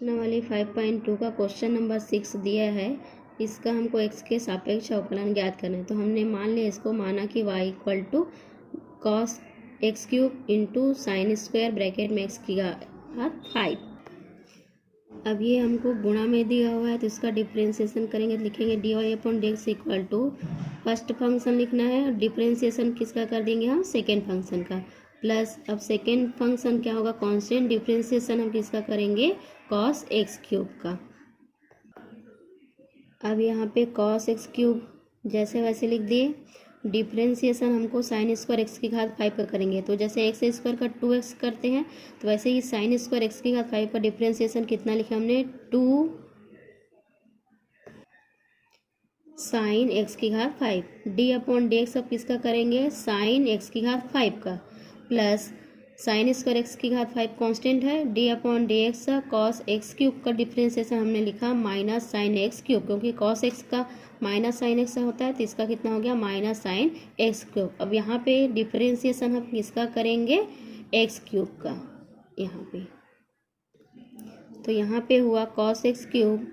प्रश्नावली 5.2 का question number 6 दिया है। इसका हमको x के सापेक्ष अवकलन ज्ञात करना है। तो हमने मान लिया, इसको माना कि y equal to cos x cube into sine square bracket में x की घात 5। अब ये हमको गुणा में दिया हुआ है, तो इसका डिफ्रेंशिएशन करेंगे तो लिखेंगे d y upon d x equal to first function लिखना है और डिफ्रेंशिएशन किसका कर देंगे हम, सेकेंड फंक्शन का। प्लस अब सेकेंड फंक्शन क्या होगा, कांस्टेंट डिफ्रेंशिएशन हम किसका करेंगे, कॉस एक्स क्यूब का। अब यहाँ पे कॉस एक्स क्यूब जैसे वैसे लिख दिए। डिफ्रेंशिएशन हमको साइन स्क्वायर एक्स की घात 5 का करेंगे, तो जैसे एक्स स्क्वायर का 2x करते हैं तो वैसे ही साइन स्क्वायर एक्स की घात 5 का डिफ्रेंशिएशन कितना लिखा हमने, 2 साइन एक्स की घात 5। डी अपॉन डी एक्स अब किसका करेंगे, साइन एक्स की घात 5 का, प्लस साइन स्क्वायर एक्स की घात 5 कांस्टेंट है, D upon d x cos x cube का डिफ्रेंशिएशन हमने लिखा माइनस साइन एक्स क्यूब, क्योंकि कॉस एक्स का माइनस साइन एक्स होता है तो इसका कितना हो गया, माइनस साइन एक्स क्यूब। अब यहाँ पे डिफ्रेंशिएशन हम किसका करेंगे, एक्स क्यूब का यहाँ पे। तो यहाँ पे हुआ कॉस एक्स क्यूब,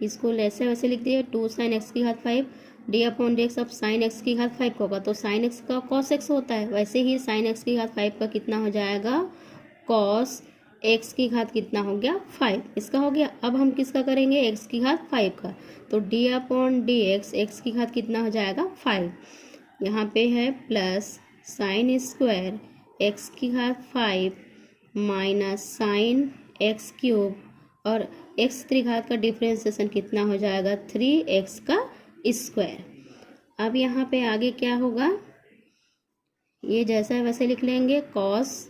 इसको वैसे वैसे लिख दिए 2 साइन एक्स की घात 5, डी अपॉन डी एक्स। अब साइन एक्स की घात 5 होगा तो साइन एक्स का कॉस एक्स होता है, वैसे ही साइन एक्स की घात 5 का कितना हो जाएगा, कॉस एक्स की घात कितना हो गया, 5। इसका हो गया। अब हम किसका करेंगे, एक्स की घात 5 का, तो D upon d x, x की घात कितना हो जाएगा, 5। यहाँ पे है प्लस साइन स्क्वायर एक्स की घात 5 माइनस साइन एक्स क्यूब, और एक्स त्रिघात का डिफ्रेंशिएशन कितना हो जाएगा, 3x का स्क्वायर। अब यहाँ पे आगे क्या होगा, ये जैसा है वैसे लिख लेंगे, cos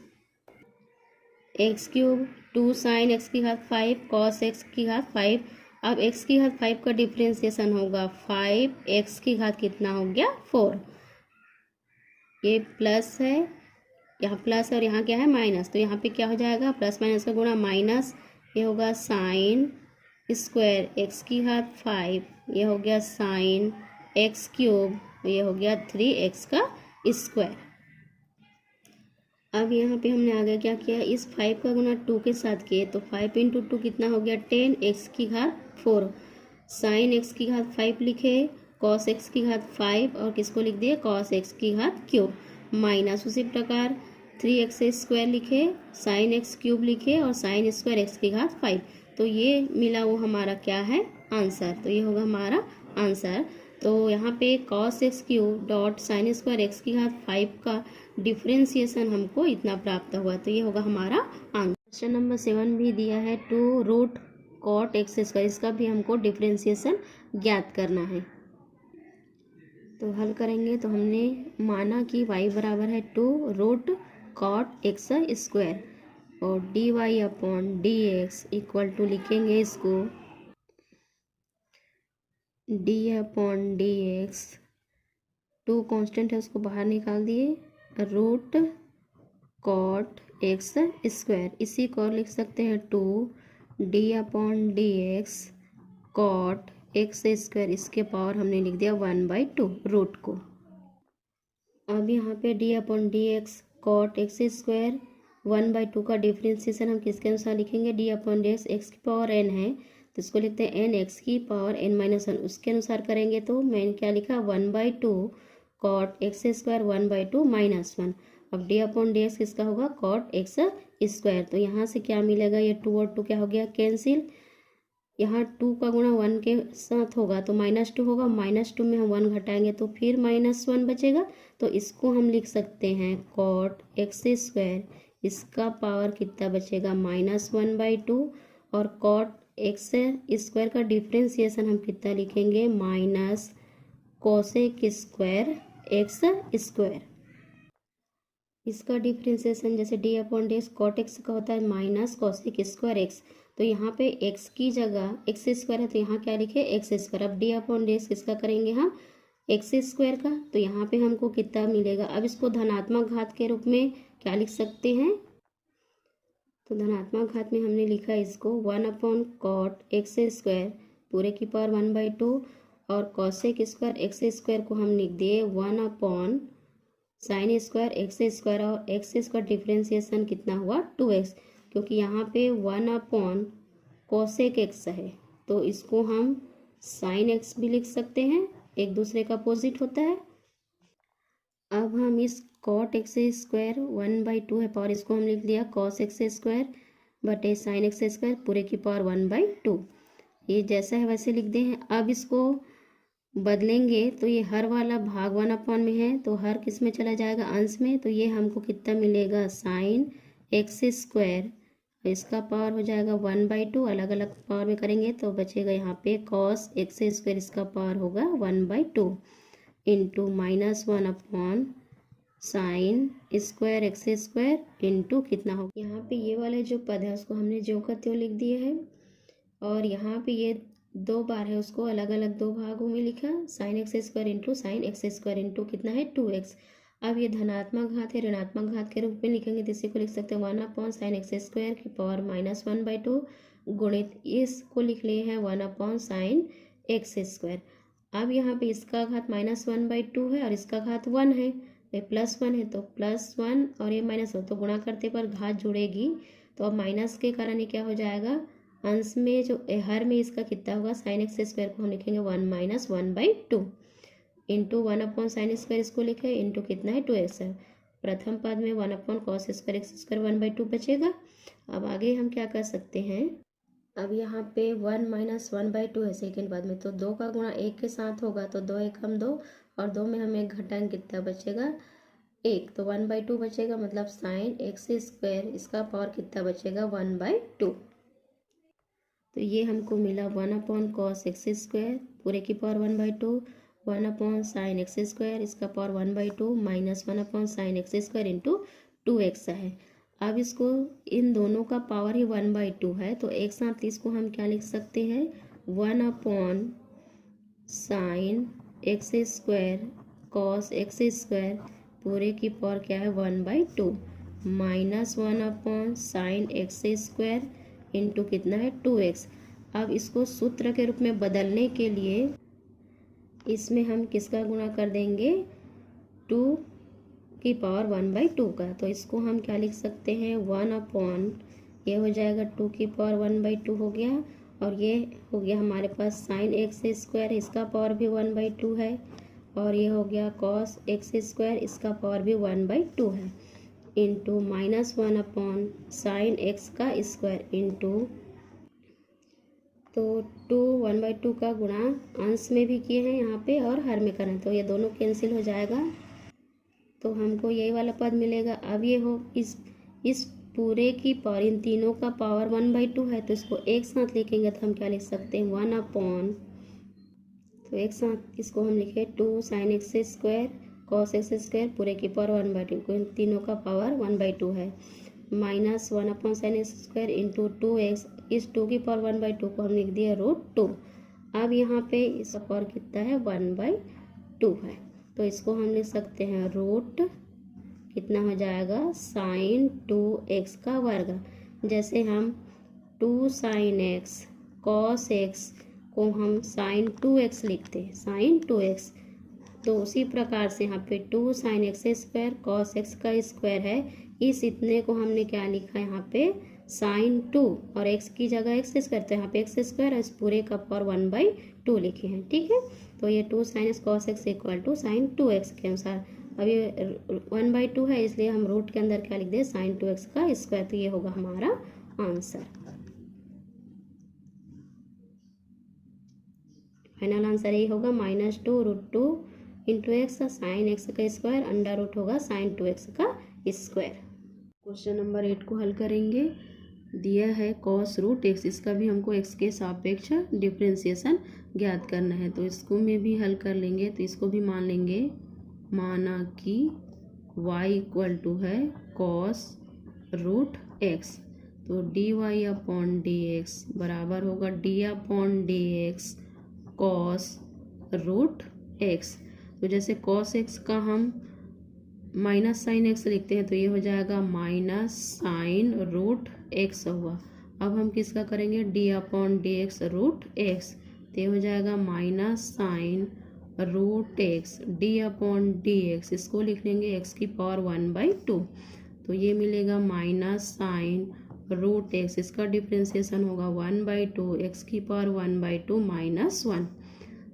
x cube 2 sine x की घात 5 कॉस एक्स की घात 5। अब x की घात 5 का डिफ्रेंशिएशन होगा 5, x की घात कितना हो गया, 4। ये प्लस है, यहाँ प्लस है और यहाँ क्या है, माइनस, तो यहाँ पे क्या हो जाएगा, प्लस माइनस का गुणा माइनस, ये होगा साइन स्क्वायर एक्स की घात 5, ये हो गया साइन एक्स क्यूब, ये हो गया 3x का स्क्वायर। अब यहाँ पे हमने आगे क्या किया, इस 5 का गुणा 2 के साथ किए, तो 5 इंटू 2 कितना हो गया, 10x की घात 4। साइन एक्स की घात 5 लिखे, कॉस एक्स की घात 5 और किसको लिख दिए, कॉस एक्स की घात क्यूब, माइनस उसी प्रकार 3x स्क्वायर लिखे, साइन एक्स क्यूब लिखे और साइन स्क्वायर एक्स की घात 5। तो ये मिला वो हमारा क्या है, आंसर। तो ये होगा हमारा आंसर। तो यहाँ पे cos x cube dot sine square x की घात 5 का डिफ्रेंशिएशन हमको इतना प्राप्त हुआ, तो ये होगा हमारा आंसर। क्वेश्चन नंबर 7 भी दिया है, 2 रूट कॉट एक्स स्क्वायर, इसका भी हमको डिफ्रेंशिएशन ज्ञात करना है। तो हल करेंगे तो हमने माना कि y बराबर है 2 रूट कॉट एक्स स्क्वायर, और d y upon d x equal to लिखेंगे इसको d upon d x, 2 constant है उसको बाहर निकाल दिए, रूट कॉट एक्स स्क्वायर, इसी को लिख सकते हैं 2 d upon d x cot x square, इसके पावर हमने लिख दिया 1/2 रूट को। अब यहाँ पे d upon d x cot x square 1/2 का डिफ्रेंशिएशन हम किसके अनुसार लिखेंगे, d upon d x, x की पावर n है तो इसको लिखते हैं n एक्स की पावर n-1, उसके अनुसार करेंगे तो मैंने क्या लिखा, 1/2 कॉट एक्स स्क्वायर 1/2 -1। अब डी अपॉन डी एक्स किसका होगा, कॉट एक्स स्क्वायर, तो यहाँ से क्या मिलेगा, ये 2 और 2 क्या हो गया, कैंसिल। यहाँ 2 का गुणा 1 के साथ होगा तो -2 होगा, -2 में हम 1 घटाएंगे तो फिर -1 बचेगा, तो इसको हम लिख सकते हैं कॉट एक्स स्क्वायर, इसका पावर कितना बचेगा, -1/2, और कॉट एक्स स्क्वायर का डिफ्रेंशिएशन हम कितना लिखेंगे, minus cosec square x square. इसका डिफ्रेंशिएशन जैसे d upon d x cot x का होता है माइनस कोसेक स्क्वायर एक्स, तो यहाँ पे x की जगह एक्स स्क्वायर है तो यहाँ क्या लिखे, एक्स स्क्वायर। अब डी अपॉन डी एक्स किसका करेंगे हम, एक्स स्क्वायर का, तो यहाँ पे हमको कितना मिलेगा। अब इसको धनात्मक घात के रूप में क्या लिख सकते हैं, तो धनात्मक घात में हमने लिखा इसको 1 अपॉन कॉट एक्स स्क्वायर पूरे की पावर 1/2, और कॉसेक स्क्वायर एक्स स्क्वायर को हम लिख दिए 1 upon sine square x square, और एक्स स्क्वायर डिफ्रेंशिएशन कितना हुआ, 2x, क्योंकि यहाँ पे 1 अपॉन कोसेक एक्स है तो इसको हम साइन एक्स भी लिख सकते हैं, एक दूसरे का अपोजिट होता है। अब हम इस कॉट एक्स स्क्वायर 1/2 है पावर, इसको हम लिख दिया कॉस एक्स स्क्वायर बटे साइन एक्स स्क्वायर पूरे की पावर 1/2। ये जैसा है वैसे लिख दे हैं। अब इसको बदलेंगे तो ये हर वाला भाग 1/, में है तो हर किस में चला जाएगा, अंश में। तो ये हमको कितना मिलेगा, साइन एक्स स्क्वायर, इसका पावर हो जाएगा 1/2। अलग अलग पावर में करेंगे तो बचेगा यहाँ पे कॉस एक्स स्क्वायर, इसका पावर होगा 1/2 into -1/, sine square x square into कितना होगा, यहाँ पे ये वाले जो पद है उसको हमने जो का त्यों लिख दिए है। और यहाँ पे ये 2 बार है उसको अलग अलग 2 भागों में लिखा, sine x square into sine x square into कितना है 2x। अब ये धनात्मक घात है, ऋणात्मक घात के रूप में लिखेंगे तो इसी को लिख सकते हैं 1/, साइन एक्स स्क्वायर की पावर -1/2 गुणित इसको लिख लिए हैं 1/, साइन एक्स स्क्वायर। अब यहाँ पे इसका घात -1/2 है और इसका घात 1 है, ये +1 है तो +1 और ये -1 तो गुणा करते पर घात जुड़ेगी। तो अब माइनस के कारण ये क्या हो जाएगा, अंश में जो हर में इसका कितना होगा, साइन एक्स स्क्वायर को हम लिखेंगे 1 - 1/2 इंटू 1/, साइन स्क्वायर इसको लिखे इंटू कितना है 2x है। प्रथम पद में 1/, कॉस स्क्वायर एक्स स्क्वायर 1/2 बचेगा। अब आगे हम क्या कर सकते हैं, अब यहाँ पे 1 - 1/2 है सेकेंड पद में, तो 2 का गुणा 1 के साथ होगा तो 2 1 हम 2 और 2 में हम 1 घटाएंगे कितना बचेगा 1, तो 1/2 बचेगा, मतलब साइन एक्स स्क्वायर इसका पावर कितना बचेगा 1/2। तो ये हमको मिला 1/, कॉस एक्स स्क्वायर पूरे की पावर 1/2, 1/, साइन एक्स स्क्वायर इसका power 1/2 -1/, sine x square into 2x है। अब इसको इन दोनों का पावर ही 1/2 है तो एक साथ इसको हम क्या लिख सकते हैं, 1/, sine x square cos x square पूरे की पावर क्या है 1/2 -1/, साइन एक्स स्क्वायर इंटू कितना है 2x। अब इसको सूत्र के रूप में बदलने के लिए इसमें हम किसका गुणा कर देंगे, 2 की पावर 1/2 का। तो इसको हम क्या लिख सकते हैं, 1/, ये हो जाएगा 2 की पावर 1/2 हो गया, और ये हो गया हमारे पास साइन एक्स स्क्वायर इसका पावर भी 1/2 है, और ये हो गया कॉस एक्स स्क्वायर इसका पावर भी 1/2 है इंटू -1/, साइन एक्स का स्क्वायर इंटू, तो 2 1/2 का गुणा अंश में भी किए हैं यहाँ पे और हर में करें तो ये दोनों कैंसिल हो जाएगा, तो हमको यही वाला पद मिलेगा। अब ये हो इस पूरे की पावर, इन तीनों का पावर 1/2 है तो इसको एक साथ लिखेंगे तो हम क्या लिख सकते हैं 1/, तो एक साथ इसको हम लिखे 2 sine x square cos x square पूरे की पावर 1/2, इन तीनों का पावर 1/2 है, -1/, sine x square into 2x, इस 2 की पावर 1/2 को हम लिख दिया √2। अब यहाँ पे इसका पावर कितना है 1/2 है तो इसको हम लिख सकते हैं रूट कितना हो जाएगा साइन 2x का वर्ग। जैसे हम 2 साइन एक्स कॉस एक्स को हम साइन 2x लिखते हैं, साइन 2x, तो उसी प्रकार से यहाँ पे 2 sine x square cos x का स्क्वायर है, इस इतने को हमने क्या लिखा है यहाँ पे साइन 2 और x की जगह एक्स स्क्वायर, तो यहाँ पे एक्स स्क्वायर इस पूरे का पावर 1/2 लिखे हैं, ठीक है। तो ये 2 sine x cos x equal to sine 2x के अनुसार, अब ये 1/2 है इसलिए हम रूट के अंदर क्या लिख दें साइन 2x का स्क्वायर, तो ये होगा हमारा आंसर। फाइनल आंसर यही होगा -2√2 इंटू एक्स, साइन एक्स का स्क्वायर अंडर रूट होगा साइन 2x का स्क्वायर। क्वेश्चन नंबर 8 को हल करेंगे। दिया है कॉस √x, इसका भी हमको x के सापेक्ष डिफ्रेंसिएशन ज्ञात करना है, तो इसको में भी हल कर लेंगे। तो इसको भी मान लेंगे, माना कि y इक्वल टू है कॉस √x, तो dy/dx बराबर होगा d/dx कॉस √x। तो जैसे कॉस x का हम माइनस साइन एक्स लिखते हैं तो ये हो जाएगा माइनस साइन √x हुआ। अब हम किसका करेंगे d/dx √x, तो ये हो जाएगा माइनस साइन √x d/dx, इसको लिख लेंगे x की पावर 1/2, तो ये मिलेगा माइनस साइन रूट एक्स, इसका डिफ्रेंसिएशन होगा 1/2 एक्स की पावर 1/2 -1।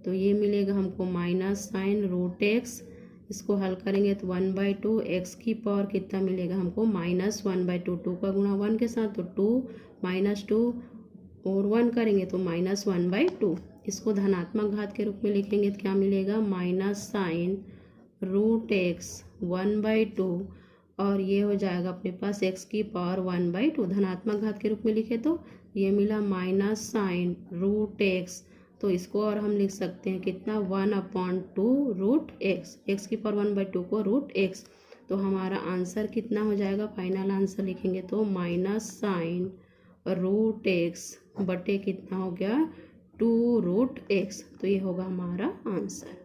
तो ये मिलेगा हमको माइनस साइन रूट एक्स। इसको हल करेंगे तो 1/2 एक्स की पावर कितना मिलेगा हमको -1/2, 2 का गुणा 1 के साथ तो 2 -2 और 1 करेंगे तो -1/2। इसको धनात्मक घात के रूप में लिखेंगे तो क्या मिलेगा माइनस साइन रूट एक्स 1/2 और ये हो जाएगा अपने पास एक्स की पावर 1/2। धनात्मक घात के रूप में लिखे तो ये मिला माइनस साइन रूट एक्स। तो इसको और हम लिख सकते हैं कितना 1/2 रूट एक्स, एक्स की पावर 1/2 को रूट एक्स। तो हमारा आंसर कितना हो जाएगा, फाइनल आंसर लिखेंगे तो माइनस साइन रूट एक्स बटे कितना हो गया 2 रूट एक्स। तो ये होगा हमारा आंसर।